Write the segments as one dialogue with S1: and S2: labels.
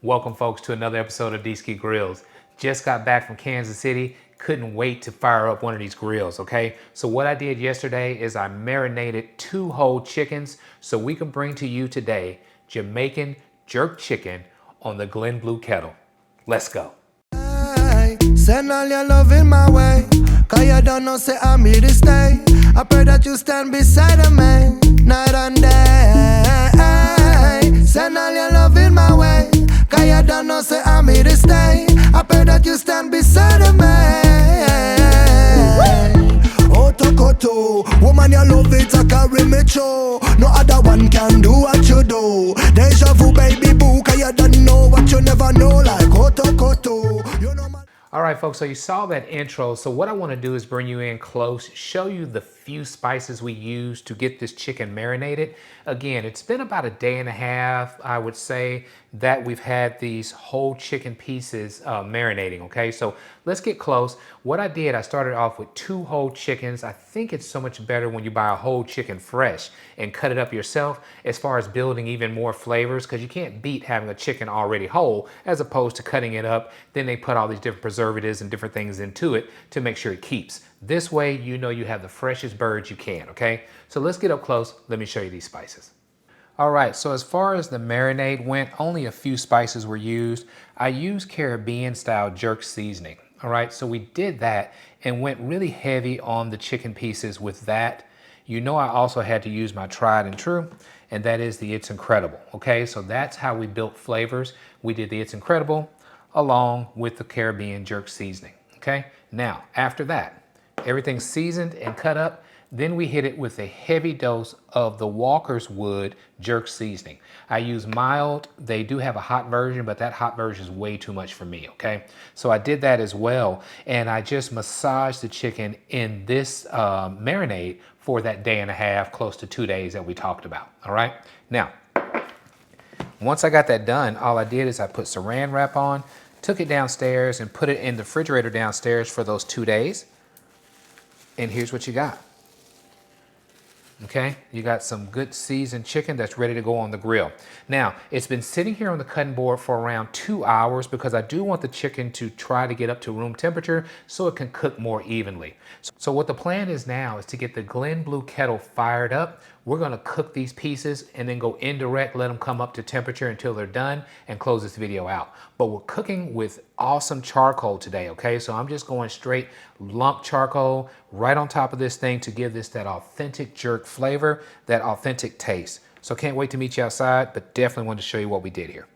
S1: Welcome folks to another episode of Dski Grillz. Just got back from Kansas City, couldn't wait to fire up one of these grills, okay? So what I did yesterday is I marinated 2 whole chickens so we can bring to you today Jamaican jerk chicken on the Glen Kettle. Let's go.
S2: Send all your love in my way, cause you don't know say I'm here to stay. I pray that you stand beside me, night and day. Send all your love in my way, cause you don't know say I'm here to stay. I pray that you stand beside me. Otokoto, woman you love it, I carry me through. No other one can do what you do. Deja vu baby boo, cause you don't know what you never know. Like Otokoto, you know my...
S1: All right, folks, so you saw that intro. So what I want to do is bring you in close, show you the few spices we use to get this chicken marinated. Again, it's been about a day and a half, I would say, that we've had these whole chicken pieces marinating, okay? So let's get close. What I did, I started off with 2 whole chickens. I think it's so much better when you buy a whole chicken fresh and cut it up yourself as far as building even more flavors, because you can't beat having a chicken already whole as opposed to cutting it up. Then they put all these different preservatives and different things into it to make sure it keeps. This way, you know you have the freshest birds you can, okay? So let's get up close. Let me show you these spices. All right, so as far as the marinade went, only a few spices were used. I used Caribbean style jerk seasoning, all right? So we did that and went really heavy on the chicken pieces with that. You know I also had to use my tried and true, and that is the It's Incredible, okay? So that's how we built flavors. We did the It's Incredible along with the Caribbean jerk seasoning, okay? Now, after that, everything's seasoned and cut up. Then we hit it with a heavy dose of the Walker's Wood jerk seasoning. I use mild. They do have a hot version, but that hot version is way too much for me, okay? So I did that as well, and I just massaged the chicken in this marinade for that day and a half, close to 2 days that we talked about, all right? Now, once I got that done, all I did is I put saran wrap on, took it downstairs and put it in the refrigerator downstairs for those 2 days. And here's what you got. Okay, you got some good seasoned chicken that's ready to go on the grill. Now, it's been sitting here on the cutting board for around 2 hours because I do want the chicken to try to get up to room temperature so it can cook more evenly. So what the plan is now is to get the Glen Kettle fired up. We're gonna cook these pieces and then go indirect, let them come up to temperature until they're done and close this video out. But we're cooking with awesome charcoal today, okay? So I'm just going straight lump charcoal right on top of this thing to give this that authentic jerk flavor, that authentic taste. So can't wait to meet you outside, but definitely want to show you what we did here.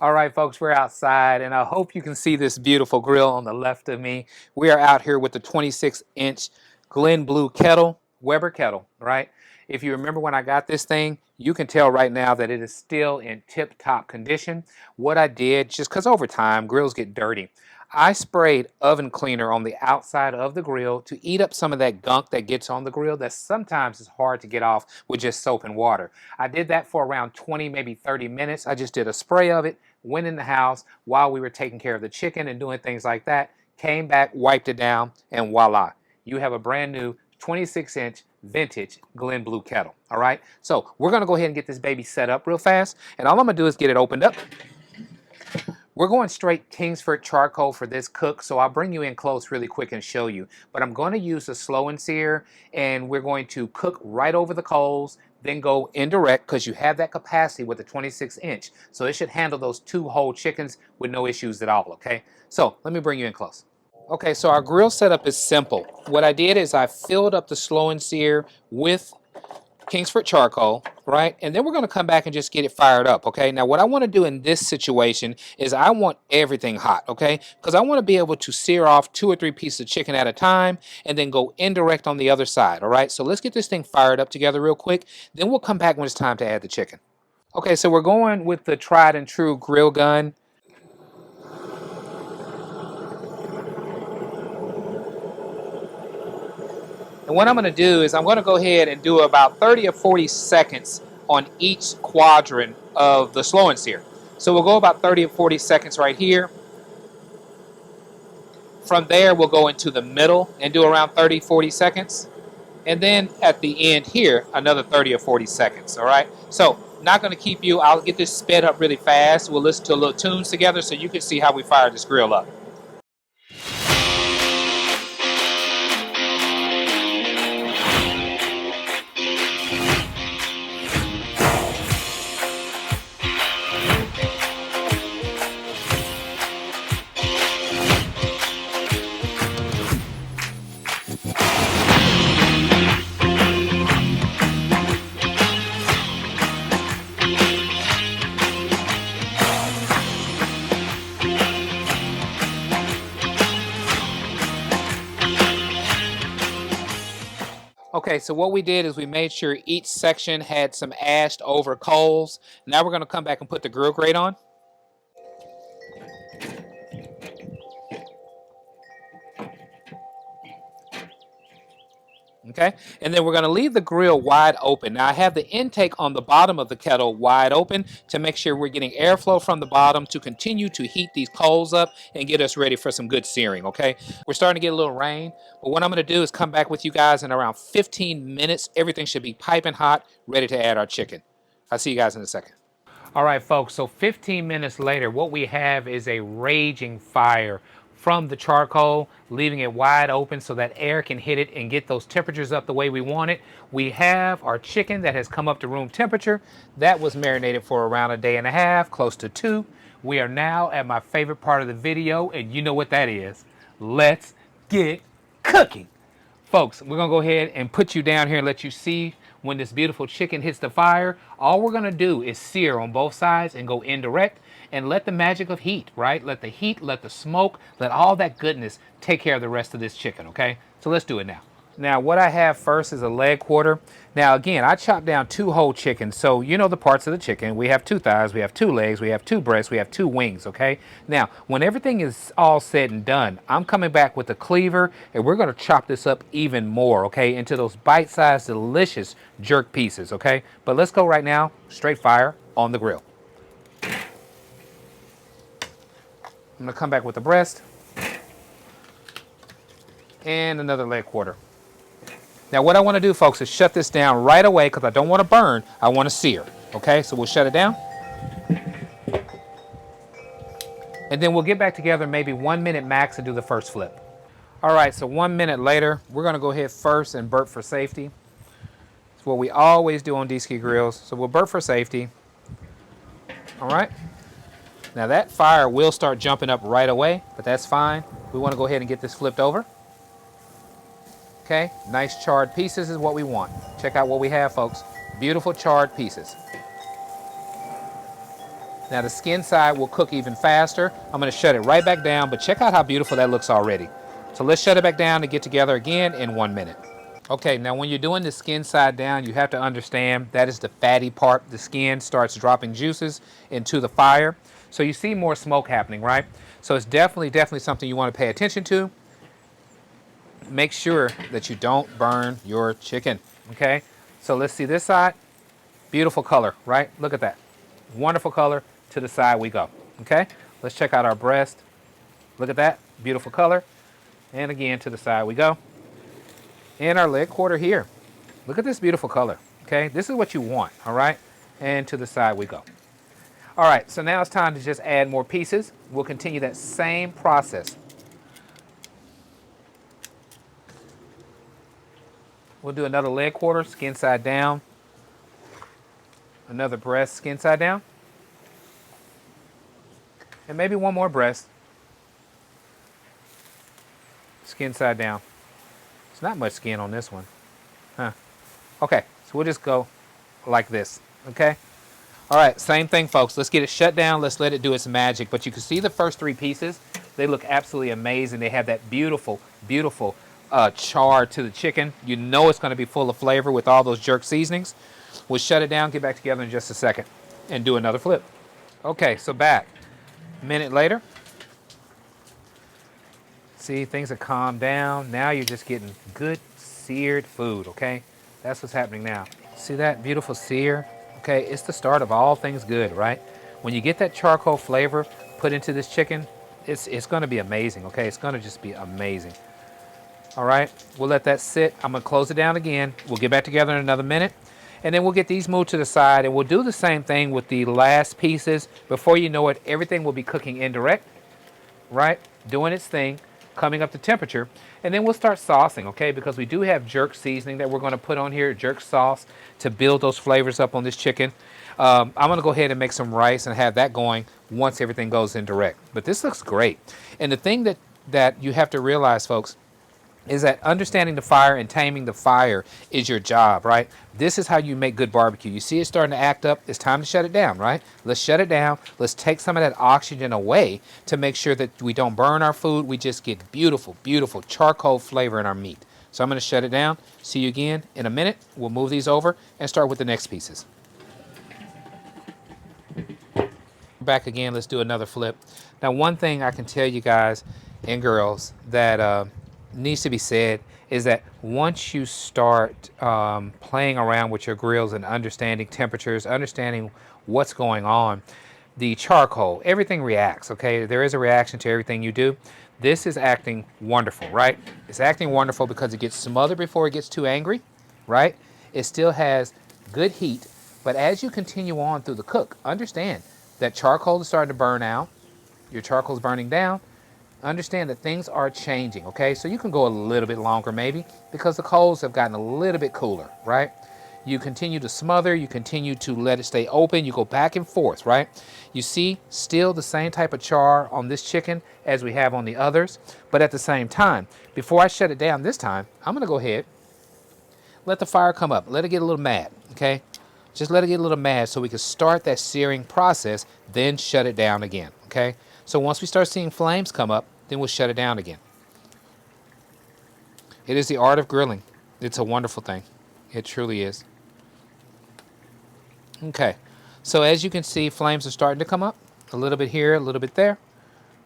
S1: All right, folks, we're outside, and I hope you can see this beautiful grill on the left of me. We are out here with the 26-inch Glen Kettle, Weber kettle, right? If you remember when I got this thing, you can tell right now that it is still in tip-top condition. What I did, just because over time, grills get dirty, I sprayed oven cleaner on the outside of the grill to eat up some of that gunk that gets on the grill that sometimes is hard to get off with just soap and water. I did that for around 20, maybe 30 minutes. I just did a spray of it, went in the house while we were taking care of the chicken and doing things like that, came back, wiped it down, and voila. You have a brand new 26-inch vintage Glen kettle, all right? So we're gonna go ahead and get this baby set up real fast, and all I'm gonna do is get it opened up. We're going straight Kingsford charcoal for this cook, so I'll bring you in close really quick and show you. But I'm going to use the slow and sear, and we're going to cook right over the coals, then go indirect because you have that capacity with the 26-inch. So it should handle those 2 whole chickens with no issues at all, okay? So let me bring you in close. Okay, so our grill setup is simple. What I did is I filled up the slow and sear with Kingsford charcoal, right? And then we're going to come back and just get it fired up, okay? Now, what I want to do in this situation is I want everything hot, okay? Because I want to be able to sear off 2 or 3 pieces of chicken at a time and then go indirect on the other side, all right? So let's get this thing fired up together real quick. Then we'll come back when it's time to add the chicken. Okay, so we're going with the tried and true grill gun. And what I'm going to do is I'm going to go ahead and do about 30 or 40 seconds on each quadrant of the slow and sear. So we'll go about 30 or 40 seconds right here. From there, we'll go into the middle and do around 30, 40 seconds. And then at the end here, another 30 or 40 seconds, all right? So Not going to keep you. I'll get this sped up really fast. We'll listen to a little tunes together so you can see how we fire this grill up. Okay, so what we did is we made sure each section had some ashed over coals. Now we're going to come back and put the grill grate on. Okay, and then we're going to leave the grill wide open. Now I have the intake on the bottom of the kettle wide open to make sure we're getting airflow from the bottom to continue to heat these coals up and get us ready for some good searing. Okay, we're starting to get a little rain, but what I'm going to do is come back with you guys in around 15 minutes. Everything should be piping hot, ready to add our chicken. I'll see you guys in a second. All right, folks, so 15 minutes later, what we have is a raging fire from the charcoal, leaving it wide open so that air can hit it and get those temperatures up the way we want it. We have our chicken that has come up to room temperature. That was marinated for around a day and a half, close to 2. We are now at my favorite part of the video, and you know what that is. Let's get cooking. Folks, we're gonna go ahead and put you down here and let you see when this beautiful chicken hits the fire. All we're gonna do is sear on both sides and go indirect and let the magic of heat, right? Let the heat, let the smoke, let all that goodness take care of the rest of this chicken, okay? So let's do it now. Now, what I have first is a leg quarter. Now, again, I chopped down 2 whole chickens. So you know the parts of the chicken. We have 2 thighs, we have 2 legs, we have 2 breasts, we have 2 wings, okay? Now, when everything is all said and done, I'm coming back with a cleaver, and we're gonna chop this up even more, okay, into those bite-sized, delicious jerk pieces, okay? But let's go right now, straight fire on the grill. I'm gonna come back with the breast and another leg quarter. Now what I want to do, folks, is shut this down right away because I don't want to burn. I want to sear. Okay, so we'll shut it down. And then we'll get back together maybe 1 minute max and do the first flip. All right, so 1 minute later, we're going to go ahead first and burp for safety. It's what we always do on Dski Grillz. So we'll burp for safety. All right. Now that fire will start jumping up right away, but that's fine. We want to go ahead and get this flipped over. Okay, nice charred pieces is what we want. Check out what we have, folks. Beautiful charred pieces. Now the skin side will cook even faster. I'm going to shut it right back down, but check out how beautiful that looks already. So let's shut it back down to get together again in 1 minute. Okay, now when you're doing the skin side down, you have to understand that is the fatty part. The skin starts dropping juices into the fire. So you see more smoke happening, right? So it's definitely something you want to pay attention to. Make sure that you don't burn your chicken, okay? So let's see this side. Beautiful color, right? Look at that. Wonderful color. To the side we go, okay? Let's check out our breast. Look at that. Beautiful color. And again, to the side we go. And our leg quarter here. Look at this beautiful color, okay? This is what you want, all right? And to the side we go. All right, so now it's time to just add more pieces. We'll continue that same process. We'll do another leg quarter, skin side down. Another breast, skin side down. And maybe one more breast. Skin side down. There's not much skin on this one. Huh. Okay, so we'll just go like this, okay? All right, same thing, folks. Let's get it shut down. Let's let it do its magic. But you can see the first 3 pieces. They look absolutely amazing. They have that beautiful, beautiful char to the chicken. You know it's going to be full of flavor with all those jerk seasonings. We'll shut it down, get back together in just a second, and do another flip. Okay, so back. A minute later. See, things have calmed down. Now you're just getting good seared food, okay? That's what's happening now. See that beautiful sear? Okay, it's the start of all things good, right? When you get that charcoal flavor put into this chicken, it's going to be amazing, okay? It's going to just be amazing. All right, we'll let that sit. I'm going to close it down again. We'll get back together in another minute. And then we'll get these moved to the side, and we'll do the same thing with the last pieces. Before you know it, everything will be cooking indirect, right? Doing its thing, coming up to temperature. And then we'll start saucing, okay? Because we do have jerk seasoning that we're going to put on here, jerk sauce, to build those flavors up on this chicken. I'm going to go ahead and make some rice and have that going once everything goes indirect. But this looks great. And the thing that you have to realize, folks, is that understanding the fire and taming the fire is your job, right? This is how you make good barbecue. You see it starting to act up, it's time to shut it down, right? Let's shut it down. Let's take some of that oxygen away to make sure that we don't burn our food. We just get beautiful, beautiful charcoal flavor in our meat. So I'm going to shut it down. See you again in a minute. We'll move these over and start with the next pieces. Back again, let's do another flip. Now, one thing I can tell you guys and girls that needs to be said is that once you start playing around with your grills and understanding temperatures, understanding what's going on, the charcoal, everything reacts, okay? There is a reaction to everything you do. This is acting wonderful, right? It's acting wonderful because it gets smothered before it gets too angry, right? It still has good heat, but as you continue on through the cook, understand that charcoal is starting to burn out, your charcoal is burning down. Understand that things are changing, okay? So you can go a little bit longer maybe because the coals have gotten a little bit cooler, right? You continue to smother, you continue to let it stay open, you go back and forth, right? You see still the same type of char on this chicken as we have on the others, but at the same time, before I shut it down this time, I'm gonna go ahead, let the fire come up, let it get a little mad, okay? Just let it get a little mad so we can start that searing process, then shut it down again, okay? So once we start seeing flames come up, then we'll shut it down again. It is the art of grilling. It's a wonderful thing. It truly is. Okay, so as you can see, flames are starting to come up. A little bit here, a little bit there.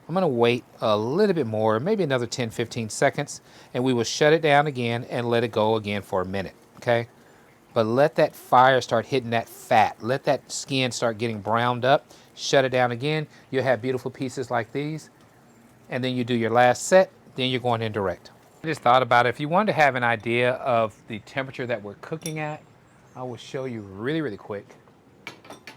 S1: I'm going to wait a little bit more, maybe another 10, 15 seconds, and we will shut it down again and let it go again for a minute, okay? But let that fire start hitting that fat. Let that skin start getting browned up. Shut it down again. You'll have beautiful pieces like these. And then you do your last set, then you're going indirect. I just thought about it. If you wanted to have an idea of the temperature that we're cooking at, I will show you really, really quick.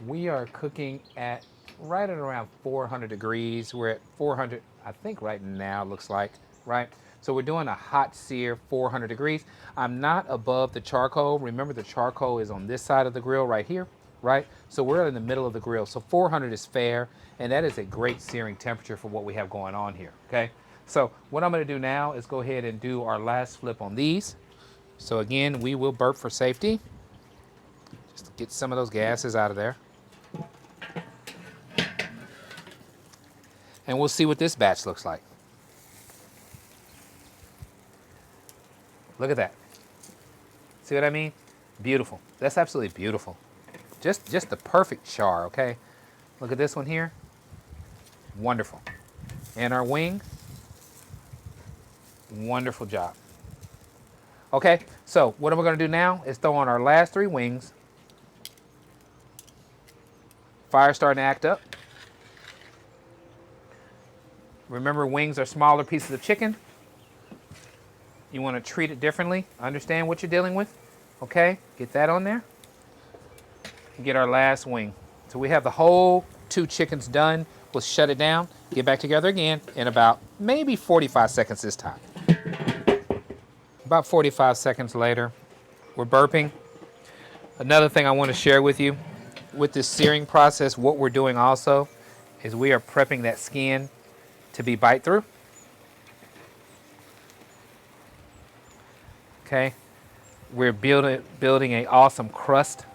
S1: We are cooking at right at around 400 degrees. We're at 400, I think right now, looks like, right? So we're doing a hot sear, 400 degrees. I'm not above the charcoal. Remember, the charcoal is on this side of the grill right here, right? So we're in the middle of the grill. So 400 is fair, and that is a great searing temperature for what we have going on here, okay? So what I'm gonna do now is go ahead and do our last flip on these. So again, we will burp for safety. Just to get some of those gases out of there. And we'll see what this batch looks like. Look at that. See what I mean? Beautiful. That's absolutely beautiful. Just the perfect char, okay? Look at this one here. Wonderful. And our wing. Wonderful job. Okay, so what we're gonna do now is throw on our last 3 wings. Fire starting to act up. Remember, wings are smaller pieces of chicken. You want to treat it differently. Understand what you're dealing with. Okay, get that on there. Get our last wing. So we have the whole 2 chickens done. We'll shut it down, get back together again in about maybe 45 seconds this time. About 45 seconds later, we're burping. Another thing I want to share with you, with this searing process, what we're doing also is we are prepping that skin to be bite through. Okay, we're building an awesome crust.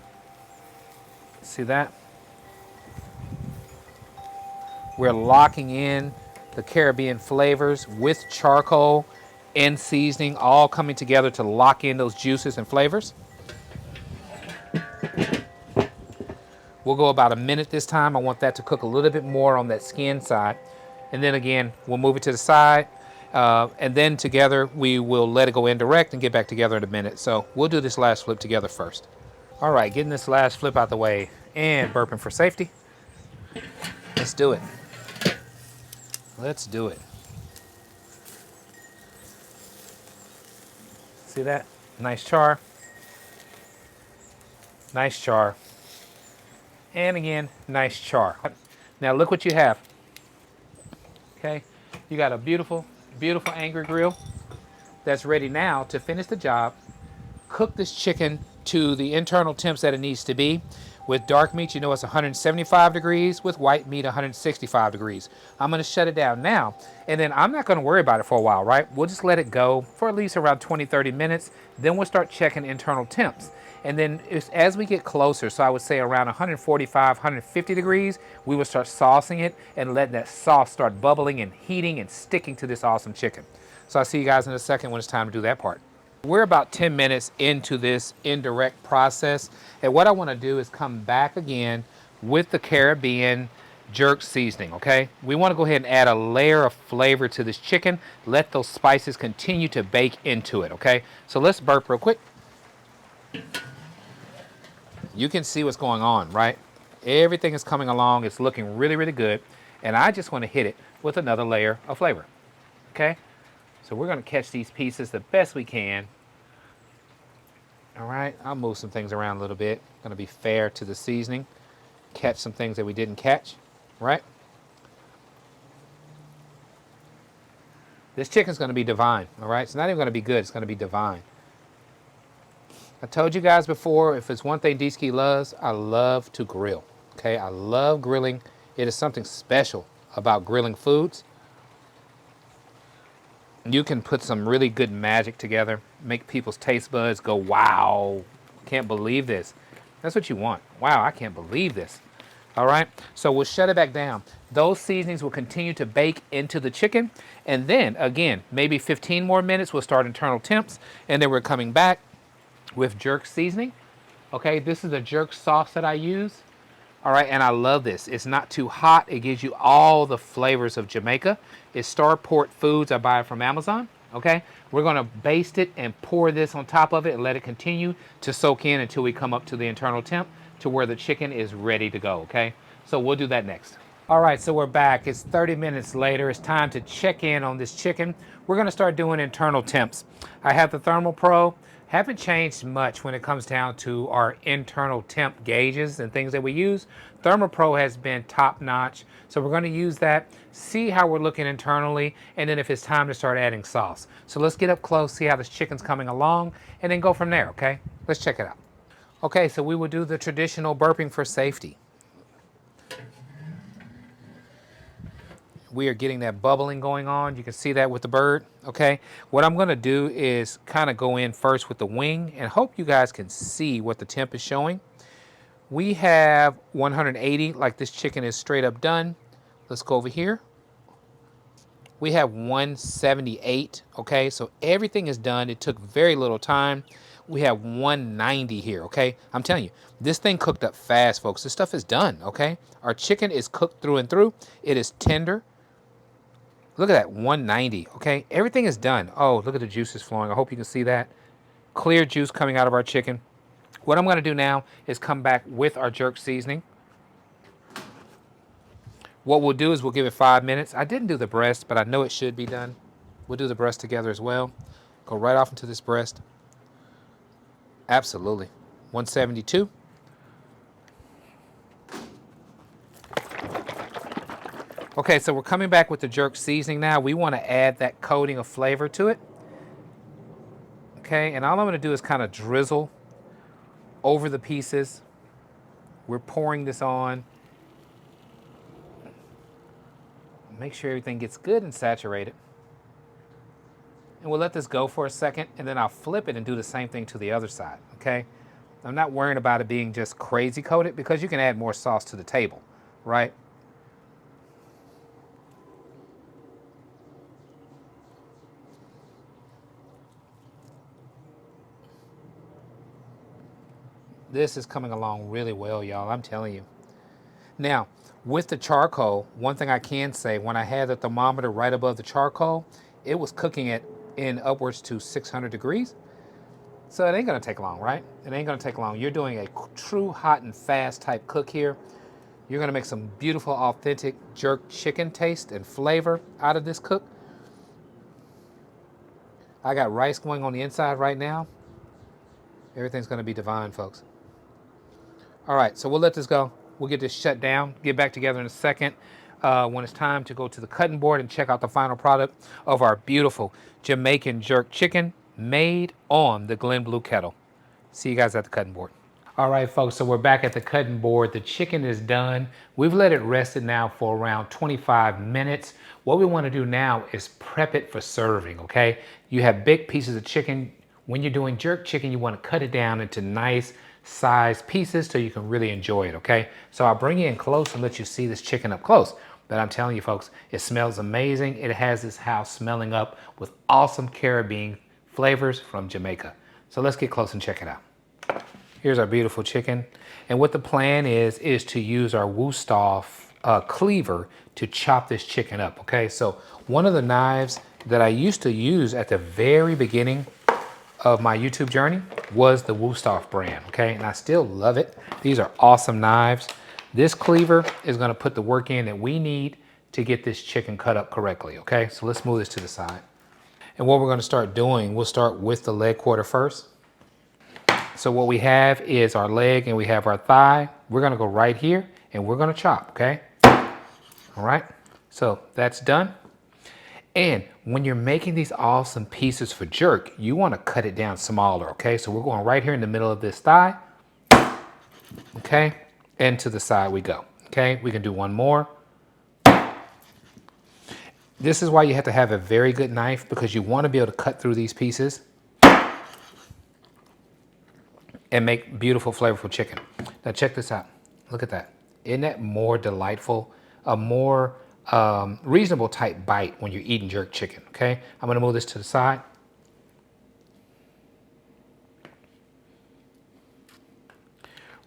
S1: See that? We're locking in the Caribbean flavors with charcoal and seasoning, all coming together to lock in those juices and flavors. We'll go about a minute this time. I want that to cook a little bit more on that skin side. And then again, we'll move it to the side. And then together, we will let it go indirect and get back together in a minute. So we'll do this last flip together first. All right, getting this last flip out the way and burping for safety. Let's do it. Let's do it. See that? Nice char. Nice char. And again, nice char. Now look what you have. Okay, you got a beautiful, beautiful angry grill that's ready now to finish the job. Cook this chicken to the internal temps that it needs to be. With dark meat, you know it's 175 degrees. With white meat, 165 degrees. I'm going to shut it down now, and then I'm not going to worry about it for a while, right? We'll just let it go for at least around 20, 30 minutes. Then we'll start checking internal temps. And then as we get closer, so I would say around 145, 150 degrees, we will start saucing it and letting that sauce start bubbling and heating and sticking to this awesome chicken. So I'll see you guys in a second when it's time to do that part. We're about 10 minutes into this indirect process, and what I want to do is come back again with the Caribbean jerk seasoning, okay? We want to go ahead and add a layer of flavor to this chicken, let those spices continue to bake into it, okay? So let's burp real quick. You can see what's going on, right? Everything is coming along, it's looking really, really good, and I just want to hit it with another layer of flavor, okay? So we're going to catch these pieces the best we can. All right, I'll move some things around a little bit. Going to be fair to the seasoning. Catch some things that we didn't catch, right? This chicken's going to be divine, all right? It's not even going to be good. It's going to be divine. I told you guys before, if it's one thing Dski loves, I love to grill, okay? I love grilling. It is something special about grilling foods. You can put some really good magic together, make people's taste buds go, wow, can't believe this. That's what you want. Wow, I can't believe this. All right, so we'll shut it back down. Those seasonings will continue to bake into the chicken. And then, again, maybe 15 more minutes, we'll start internal temps. And then we're coming back with jerk seasoning. Okay, this is a jerk sauce that I use. All right, and I love this. It's not too hot. It gives you all the flavors of Jamaica. It's Starport Foods. I buy it from Amazon, okay? We're going to baste it and pour this on top of it and let it continue to soak in until we come up to the internal temp to where the chicken is ready to go, okay? So we'll do that next. All right, so we're back. It's 30 minutes later. It's time to check in on this chicken. We're going to start doing internal temps. I have the Thermal Pro. Haven't changed much when it comes down to our internal temp gauges and things that we use. Thermal Pro has been top notch. So we're going to use that, see how we're looking internally, and then if it's time to start adding sauce. So let's get up close, see how this chicken's coming along, and then go from there, okay? Let's check it out. Okay, so we will do the traditional burping for safety. We are getting that bubbling going on. You can see that with the bird, okay? What I'm gonna do is kind of go in first with the wing and hope you guys can see what the temp is showing. We have 180, like this chicken is straight up done. Let's go over here. We have 178, okay? So everything is done. It took very little time. We have 190 here, okay? I'm telling you, this thing cooked up fast, folks. This stuff is done, okay? Our chicken is cooked through and through. It is tender. Look at that, 190, okay? Everything is done. Oh, look at the juices flowing. I hope you can see that. Clear juice coming out of our chicken. What I'm gonna do now is come back with our jerk seasoning. What we'll do is we'll give it 5 minutes. I didn't do the breast, but I know it should be done. We'll do the breast together as well. Go right off into this breast. Absolutely. 172. Okay, so we're coming back with the jerk seasoning now. We want to add that coating of flavor to it. Okay, and all I'm going to do is kind of drizzle over the pieces. We're pouring this on. Make sure everything gets good and saturated. And we'll let this go for a second, and then I'll flip it and do the same thing to the other side, okay? I'm not worrying about it being just crazy coated because you can add more sauce to the table, right? This is coming along really well, y'all, I'm telling you. Now, with the charcoal, one thing I can say, when I had the thermometer right above the charcoal, it was cooking it in upwards to 600 degrees. So it ain't gonna take long, right? It ain't gonna take long. You're doing a true hot and fast type cook here. You're gonna make some beautiful, authentic jerk chicken taste and flavor out of this cook. I got rice going on the inside right now. Everything's gonna be divine, folks. All right, so we'll let this go. We'll get this shut down, get back together in a second when it's time to go to the cutting board and check out the final product of our beautiful Jamaican jerk chicken made on the Glen Blue Kettle. See you guys at the cutting board. All right, folks, so we're back at the cutting board. The chicken is done. We've let it rest now for around 25 minutes. What we want to do now is prep it for serving, okay? You have big pieces of chicken. When you're doing jerk chicken, you want to cut it down into nice sized pieces so you can really enjoy it, okay? So I'll bring you in close and let you see this chicken up close. But I'm telling you, folks, it smells amazing. It has this house smelling up with awesome Caribbean flavors from Jamaica. So let's get close and check it out. Here's our beautiful chicken. And what the plan is to use our Woostoff cleaver to chop this chicken up, okay? So one of the knives that I used to use at the very beginning of my YouTube journey was the Woostoff brand, okay? And I still love it. These are awesome knives. This cleaver is gonna put the work in that we need to get this chicken cut up correctly, okay? So let's move this to the side. And what we're gonna start doing, we'll start with the leg quarter first. So what we have is our leg and we have our thigh. We're gonna go right here and we're gonna chop, okay? All right, so that's done. And when you're making these awesome pieces for jerk, you wanna cut it down smaller, okay? So we're going right here in the middle of this thigh, okay? And to the side we go, okay? We can do one more. This is why you have to have a very good knife because you wanna be able to cut through these pieces and make beautiful, flavorful chicken. Now check this out. Look at that. Isn't that more delightful? A more reasonable type bite when you're eating jerk chicken, okay? I'm gonna move this to the side.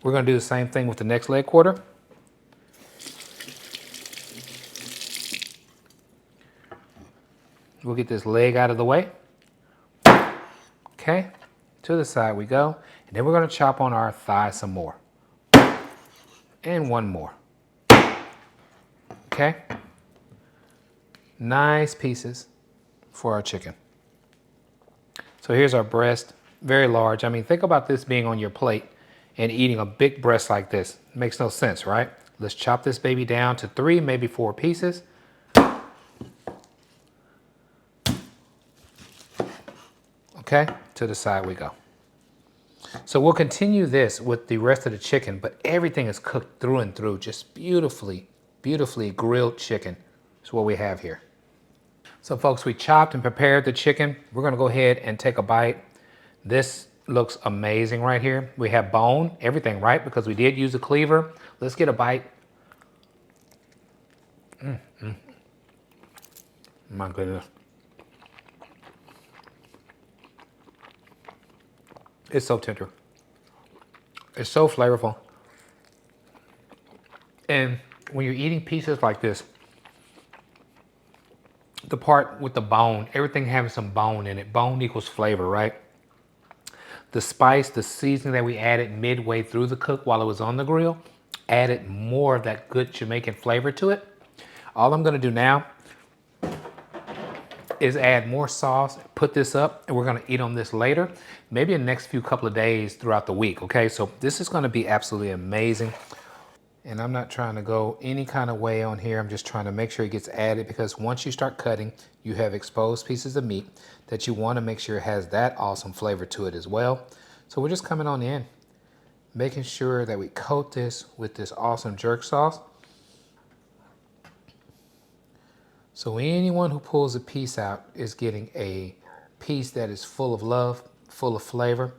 S1: We're gonna do the same thing with the next leg quarter. We'll get this leg out of the way. Okay, to the side we go. And then we're gonna chop on our thigh some more. And one more. Okay? Nice pieces for our chicken. So here's our breast, very large. I mean, think about this being on your plate and eating a big breast like this. Makes no sense, right? Let's chop this baby down to 3, maybe 4 pieces. Okay, to the side we go. So we'll continue this with the rest of the chicken, but everything is cooked through and through, just beautifully, beautifully grilled chicken is what we have here. So folks, we chopped and prepared the chicken. We're gonna go ahead and take a bite. This looks amazing right here. We have bone, everything, right? Because we did use a cleaver. Let's get a bite. My goodness. It's so tender. It's so flavorful. And when you're eating pieces like this, the part with the bone, everything having some bone in it, bone equals flavor, right? The spice, the seasoning that we added midway through the cook while it was on the grill, added more of that good Jamaican flavor to it. All I'm gonna do now is add more sauce, put this up, and we're gonna eat on this later, maybe in the next few couple of days throughout the week, okay? So this is gonna be absolutely amazing. And I'm not trying to go any kind of way on here. I'm just trying to make sure it gets added because once you start cutting, you have exposed pieces of meat that you wanna make sure it has that awesome flavor to it as well. So we're just coming on in, making sure that we coat this with this awesome jerk sauce. So anyone who pulls a piece out is getting a piece that is full of love, full of flavor,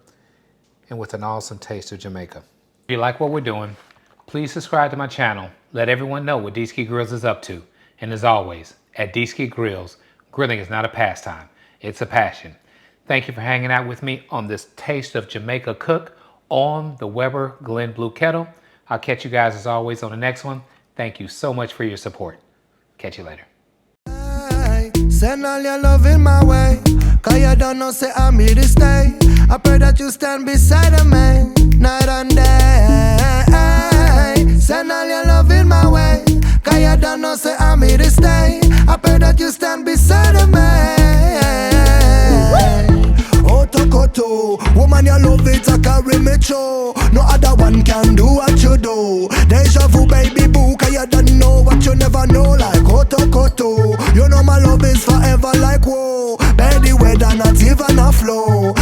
S1: and with an awesome taste of Jamaica. If you like what we're doing, please subscribe to my channel. Let everyone know what Dski Grillz is up to. And as always, at Dski Grillz, grilling is not a pastime, it's a passion. Thank you for hanging out with me on this Taste of Jamaica cook on the Weber Glen Blue Kettle. I'll catch you guys as always on the next one. Thank you so much for your support. Catch you later.
S2: Send all your love in my way, cause you don't know say I'm here to stay. I pray that you stand beside me, night and day. Send all your love in my way, cause you don't know say I'm here to stay. I pray that you stand beside me. Oh, Tokoto, woman your love it a carry me through. No other one can do what you do. Deja vu baby boo, cause you don't know what you never know. Like Koto Koto, you know my love is forever like whoa. Bed the weather not even a flow.